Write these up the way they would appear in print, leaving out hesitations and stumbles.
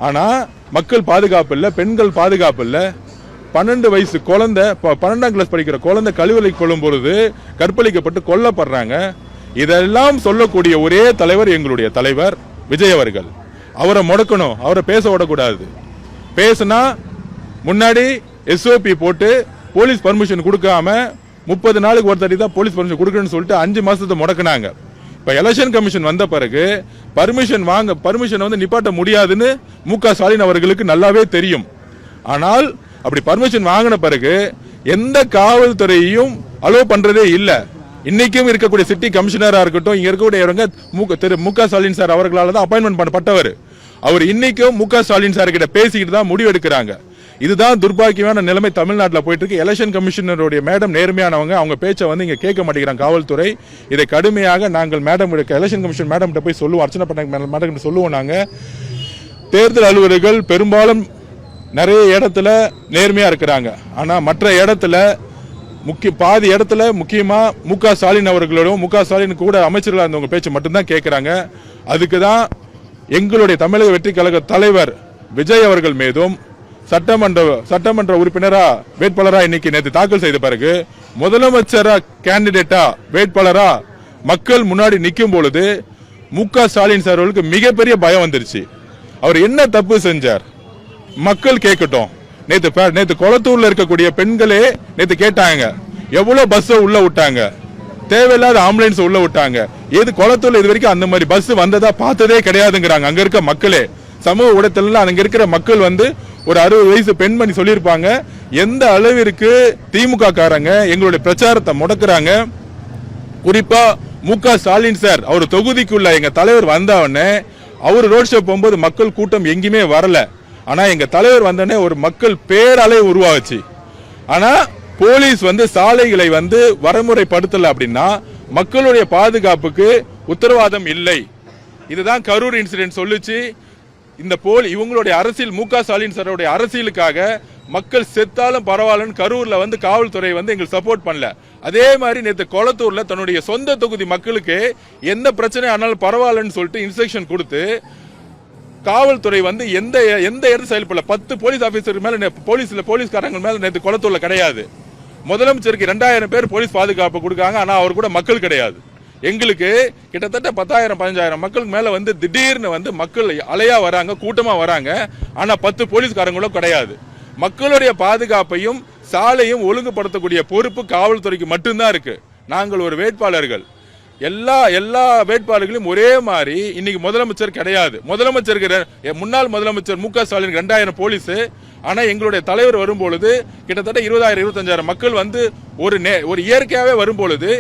ஆனால் மக்கள் பாதுகாப்பு இல்லை, பெண்கள் பாதுகாப்பு இல்லை. 12 வயசு குழந்தை, 12ஆம் கிளாஸ் படிக்கிற குழந்தை கழிவறைக்கு கொள்ளும் பொழுது கற்பழிக்கப்பட்டு கொல்லப்படுறாங்க. இதெல்லாம் சொல்லக்கூடிய ஒரே தலைவர் எங்களுடைய தலைவர் விஜய் அவர்கள். அவரை முடக்கணும், அவரை பேச விடக்கூடாது. பேசுனா முன்னாடி SOP போட்டு போலீஸ் பர்மிஷன் கொடுக்காம 30 நாளுக்கு ஒரு தடவை தான் போலீஸ் பர்மிஷன் கொடுக்கணும்னு சொல்லிட்டு 5 மாசத்தை முடக்கினாங்க. இப்போ எலெக்ஷன் கமிஷன் வந்த பிறகு பர்மிஷன் வந்து நிப்பாட்ட முடியாதுன்னு MK ஸ்டாலின் அவர்களுக்கு நல்லாவே தெரியும். ஆனால் அப்படி பர்மிஷன் வாங்கின பிறகு எந்த காவல்துறையையும் அலோவ் பண்றதே இல்லை. இன்னைக்கும் இருக்கக்கூடிய சிட்டி கமிஷனரா இருக்கட்டும், இங்க இருக்கக்கூடிய திரு MK ஸ்டாலின் சார் அவர்களால் தான் அப்பாயின்மெண்ட் பண்ணப்பட்டவர். அவர் இன்னைக்கும் MK ஸ்டாலின் சார் கிட்ட பேசிக்கிட்டு தான் முடிவு எடுக்கிறாங்க. இதுதான் துர்பாக்கியமான நிலைமை தமிழ்நாட்டில் போயிட்டு இருக்கு. எலெக்ஷன் கமிஷனருடைய மேடம் நேர்மையானவங்க, அவங்க பேச்சை வந்து இங்க கேட்க மாட்டேங்கிறாங்க காவல்துறை. இதை கடுமையாக நாங்கள் எலெக்ஷன் கமிஷன் மேடம் கிட்ட போய் சொல்லுவோம், அர்ச்சனை பண்ண மேடம் சொல்லுவோம். நாங்க தேர்தல் அலுவலர்கள் பெரும்பாலும் நிறைய இடத்துல நேர்மையா இருக்கிறாங்க. ஆனா மற்ற இடத்துல பாதி இடத்துல முக்கியமா MK ஸ்டாலின் அவர்களோடும் MK ஸ்டாலின் கூட அமைச்சர்களாக இருந்தவங்க பேச்சு மட்டும்தான் கேட்கிறாங்க. அதுக்கு தான் எங்களுடைய தமிழக வெற்றி கழக தலைவர் விஜய் அவர்கள் மீதும் சட்டமன்ற உறுப்பினரா வேட்பாளரா இன்னைக்கு நேற்று தாக்கல் செய்த பிறகு முதலமைச்சரா கேண்டிடேட்டா வேட்பாளரா மக்கள் முன்னாடி நிற்கும் பொழுது MK ஸ்டாலின் சார் அவர்களுக்கு மிகப்பெரிய பயம் வந்துருச்சு. அவர் என்ன தப்பு செஞ்சார் மக்கள் கேட்கட்டும். நேத்து கொளத்தூர்ல இருக்கக்கூடிய பெண்களே நேத்து கேட்டாங்க, எவ்வளவு பஸ் உள்ள விட்டாங்க, தேவையில்லாத ஆம்புலன்ஸ் உள்ள விட்டாங்க. ஏது கொளத்தூர்ல இது வரைக்கும் அந்த மாதிரி பஸ் வந்ததா பார்த்ததே கிடையாதுங்கிறாங்க அங்க இருக்க மக்களே. சமூக ஊடகத்துல அங்க இருக்கிற மக்கள் வந்து ஒரு 60 வயசு பெண்மணி சொல்லியிருப்பாங்க, எந்த அளவிற்கு திமுக காரங்க எங்களுடைய பிரச்சாரத்தை முடக்குறாங்க. குறிப்பா MK ஸ்டாலின் சார் அவர் தொகுதிக்குள்ள எங்க தலைவர் வந்தவொடனே அவர் ரோட் ஷோ போகும்போது மக்கள் கூட்டம் எங்கேயுமே வரல. ஆனா எங்க தலைவர் வந்தோடனே ஒரு மக்கள் பேரலை உருவாச்சு. ஆனா போலீஸ் வந்து சாலைகளை வந்து வரமுறைப்படுத்தல அப்படின்னா மக்களுடைய பாதுகாப்புக்கு உத்தரவாதம் இல்லை. இதுதான் கரூர் இன்சிடென்ட் சொல்லுச்சு. இந்த இவங்களுடைய அரசியல் MK ஸ்டாலின் சாரோடைய அரசியலுக்காக மக்கள் செத்தாலும் பரவாயில்லன்னு கரூர்ல வந்து காவல்துறை வந்து எங்களுக்கு சப்போர்ட் பண்ணல. அதே மாதிரி நேற்று கொளத்தூர்ல தன்னுடைய சொந்த தொகுதி மக்களுக்கு எந்த பிரச்சனை ஆனாலும் பரவாயில்லன்னு சொல்லிட்டு இன்ஸ்ட்ரக்ஷன் கொடுத்து காவல்துறை வந்து எந்த இடத்துல செயல்படல. 10 போலீஸ் ஆபீசர் மேல போலீஸ்காரங்க மேல நேற்று கொளத்தூர்ல கிடையாது. முதலமைச்சருக்கு 2000 பேர் போலீஸ் பாதுகாப்பு கொடுக்காங்க, ஆனா அவர் கூட மக்கள் கிடையாது. எங்களுக்கு கிட்டத்தட்ட 10,000-15,000 மக்களுக்கு மேல வந்து திடீர்னு வந்து மக்கள் அலையா வராங்க, கூட்டமா வராங்க. ஆனா 10 போலீஸ்காரங்களும் கிடையாது. மக்களுடைய பாதுகாப்பையும் சாலையும் ஒழுங்குபடுத்தக்கூடிய பொறுப்பு காவல்துறைக்கு மட்டும்தான் இருக்கு. நாங்கள் ஒரு வேட்பாளர்கள், எல்லா வேட்பாளர்களும் ஒரே மாதிரி இன்னைக்கு முதலமைச்சர் கிடையாது. முன்னாள் முதலமைச்சர் MK ஸ்டாலின் 2000 போலீஸ். ஆனா எங்களுடைய தலைவர் வரும்பொழுது கிட்டத்தட்ட 20,000-25,000 மக்கள் வந்து ஒரு இயற்கையாவே வரும்பொழுது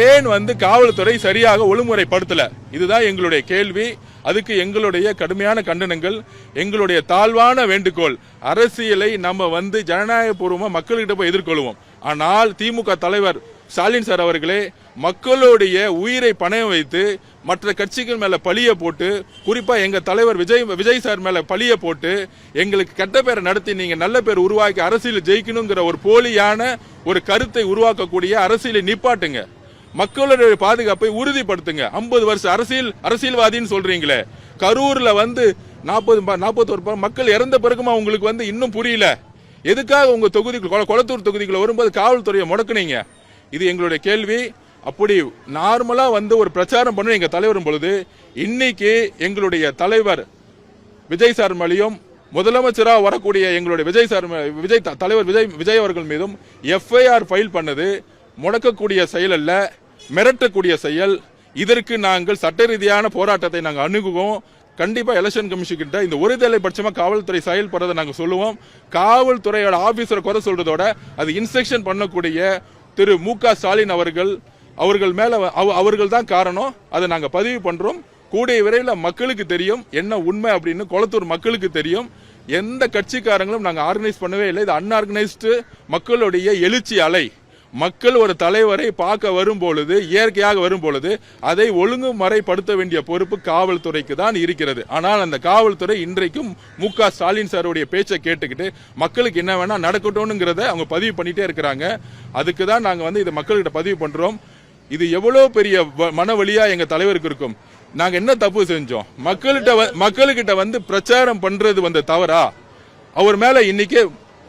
ஏன் வந்து காவல்துறை சரியாக ஒழுங்குமுறைப்படுத்தல? இதுதான் எங்களுடைய கேள்வி. அதுக்கு எங்களுடைய கடுமையான கண்டனங்கள், எங்களுடைய தாழ்வான வேண்டுகோள். அரசியலை நம்ம வந்து ஜனநாயக பூர்வமா மக்கள்கிட்ட போய் எதிர்கொள்வோம். ஆனால் திமுக தலைவர் ஸ்டாலின் சார் அவர்களே மக்களுடைய உயிரை பணயம் வைத்து மற்ற கட்சிகள் மேல பழிய போட்டு, குறிப்பா எங்க தலைவர் விஜய் சார் மேல பழிய போட்டு எங்களுக்கு கெட்ட பேரை நடத்தி நீங்க நல்ல பேர் உருவாக்கி அரசியல் ஜெயிக்கணுங்கிற ஒரு போலியான ஒரு கருத்தை உருவாக்கக்கூடிய அரசியலை நிப்பாட்டுங்க. மக்களுடைய பாதுகாப்பை உறுதிப்படுத்துங்க. 50 வருஷம் அரசியல்வாதின்னு சொல்றீங்களே, கரூர்ல வந்து 41 மக்கள் இறந்த பிறகுமா உங்களுக்கு வந்து இன்னும் புரியல? எதுக்காக உங்க தொகுதிக்குள்ள கொளத்தூர் தொகுதிக்குள்ள வரும்போது காவல்துறையை முடக்குனீங்க? இது எங்களுடைய கேள்வி. அப்படி நார்மலா வந்து ஒரு பிரச்சாரம் பண்ண எங்க தலைவரும் பொழுது இன்னைக்கு எங்களுடைய தலைவர் விஜய் சார் மேலையும் முதலமைச்சராக வரக்கூடிய எங்களுடைய தலைவர் விஜய் அவர்கள் மீதும் FIR ஃபைல் பண்ணது முடக்கக்கூடிய செயல் அல்ல, மிரட்டக்கூடிய செயல். இதற்கு நாங்கள் சட்ட ரீதியான போராட்டத்தை நாங்கள் அணுகுவோம். கண்டிப்பா எலெக்ஷன் கமிஷன் கிட்ட இந்த ஒருதலை பட்சமா காவல்துறை செயல்படுறதை நாங்கள் சொல்லுவோம். காவல்துறையோட ஆபீசரை குறை சொல்றதோட அது இன்ஸ்ட்ரக்ஷன் பண்ணக்கூடிய திரு MK ஸ்டாலின் அவர்கள் மேல அவர்கள் தான் காரணம். அதை நாங்க பதிவு பண்றோம். கூடிய விரைவில் மக்களுக்கு தெரியும் என்ன உண்மை அப்படின்னு. கொளத்தூர் மக்களுக்கு தெரியும். எந்த கட்சிக்காரங்களும் நாங்க ஆர்கனைஸ் பண்ணவே இல்லை. இது அன்ஆர்கனைஸ்டு மக்களுடைய எழுச்சி அலை. மக்கள் ஒரு தலைவரை பார்க்க வரும்பொழுது, இயற்கையாக வரும்பொழுது அதை ஒழுங்குமுறைப்படுத்த வேண்டிய பொறுப்பு காவல்துறைக்கு தான் இருக்கிறது. ஆனால் அந்த காவல்துறை இன்றைக்கும் MK ஸ்டாலின் சாருடைய பேச்சை கேட்டுக்கிட்டு மக்களுக்கு என்ன வேணா நடக்கட்டும்ங்கிறத அவங்க பதிவு பண்ணிட்டே இருக்கிறாங்க. அதுக்கு தான் நாங்க வந்து இதை மக்கள்கிட்ட பதிவு பண்றோம். இது எவ்வளவு பெரிய மனவலியா எங்க தலைவருக்கு இருக்கும். நாங்க என்ன தப்பு செஞ்சோம்? மக்கள்கிட்ட வந்து பிரச்சாரம் பண்றது வந்து தவறா? அவர் மேல இன்னைக்கு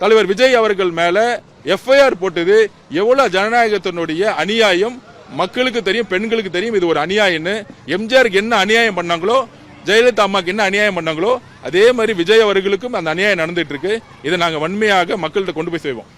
தலைவர் விஜய் அவர்கள் மேல எஃப்ஐஆர் போட்டது எவ்வளவு ஜனநாயகத்தினுடைய அநியாயம் மக்களுக்கு தெரியும், பெண்களுக்கு தெரியும். இது ஒரு அநியாயம்னு. எம்ஜிஆருக்கு என்ன அநியாயம் பண்ணாங்களோ, ஜெயலலிதா அம்மாக்கு என்ன அநியாயம் பண்ணாங்களோ, அதே மாதிரி விஜய் அவர்களுக்கும் அந்த அநியாயம் நடந்துட்டு இருக்கு. இதை நாங்க வன்மையாக மக்கள்கிட்ட கொண்டு போய் செய்வோம்.